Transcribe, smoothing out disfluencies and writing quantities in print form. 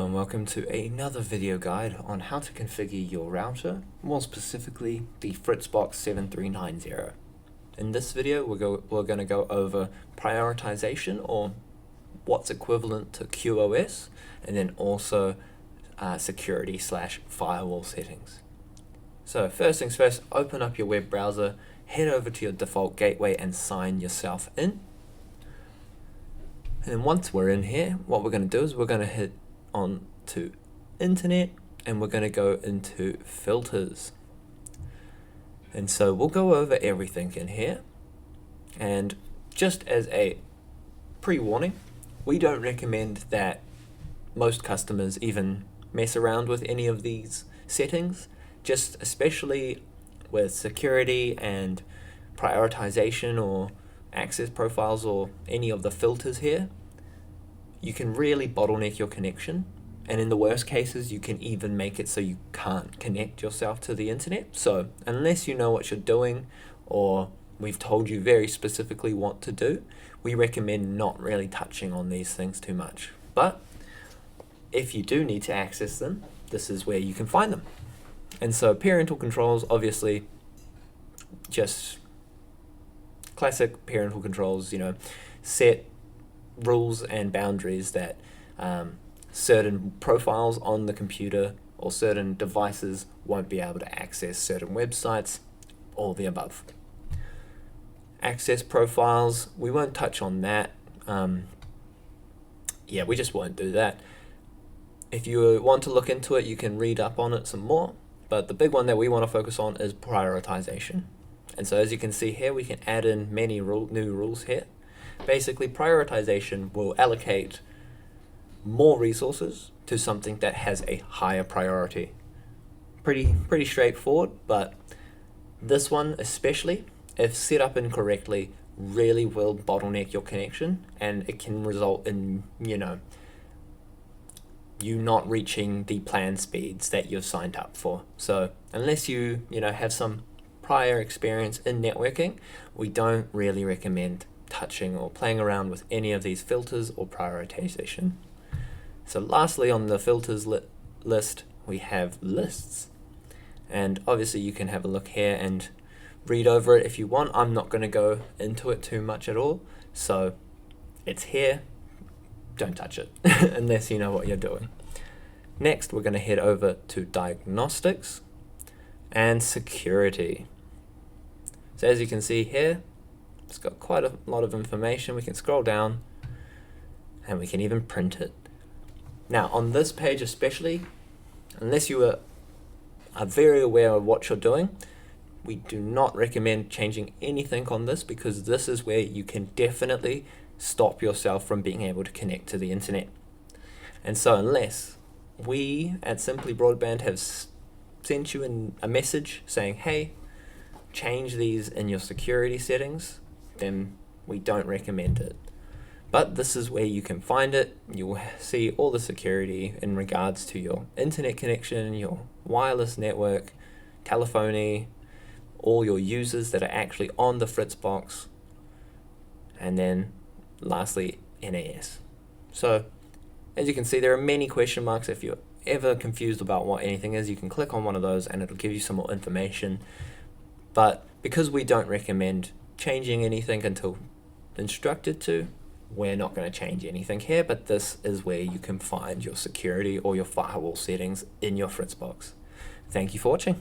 And welcome to another video guide on how to configure your router, more specifically the FritzBox 7390. In this video we're going to go over prioritization, or what's equivalent to QoS, and then also security/firewall settings. So first things first, open up your web browser, head over to your default gateway and sign yourself in. And then once we're in here, what we're going to do is we're going to hit on to internet and we're going to go into filters. And so we'll go over everything in here, and just as a pre-warning, we don't recommend that most customers even mess around with any of these settings, just especially with security and prioritization or access profiles or any of the filters here. You can really bottleneck your connection, and in the worst cases you can even make it so you can't connect yourself to the internet. So unless you know what you're doing, or we've told you very specifically what to do, we recommend not really touching on these things too much. But if you do need to access them, this is where you can find them. And so parental controls, obviously just classic parental controls, set rules and boundaries that certain profiles on the computer or certain devices won't be able to access certain websites, all the above. Access profiles, we won't touch on that. We just won't do that. If you want to look into it, you can read up on it some more, but the big one that we want to focus on is prioritization. And so as you can see here, we can add in many new rules here. Basically, prioritization will allocate more resources to something that has a higher priority. Pretty straightforward, but this one especially, if set up incorrectly, really will bottleneck your connection, and it can result in you not reaching the plan speeds that you've signed up for. So unless you have some prior experience in networking, we don't really recommend touching or playing around with any of these filters or prioritization. So lastly, on the filters list, we have lists. And obviously you can have a look here and read over it if you want. I'm not going to go into it too much at all. So it's here. Don't touch it unless you know what you're doing. Next, we're going to head over to diagnostics and security. So as you can see here, it's got quite a lot of information. We can scroll down and we can even print it. Now on this page especially, unless you are very aware of what you're doing, we do not recommend changing anything on this, because this is where you can definitely stop yourself from being able to connect to the internet. And so unless we at Simply Broadband have sent you a message saying, hey, change these in your security settings, then we don't recommend it. But this is where you can find it. You'll see all the security in regards to your internet connection, your wireless network, telephony, all your users that are actually on the FritzBox, and then lastly NAS. So as you can see, there are many question marks. If you're ever confused about what anything is, you can click on one of those and it'll give you some more information. But because we don't recommend changing anything until instructed to, we're not going to change anything here, but this is where you can find your security or your firewall settings in your FritzBox. Thank you for watching.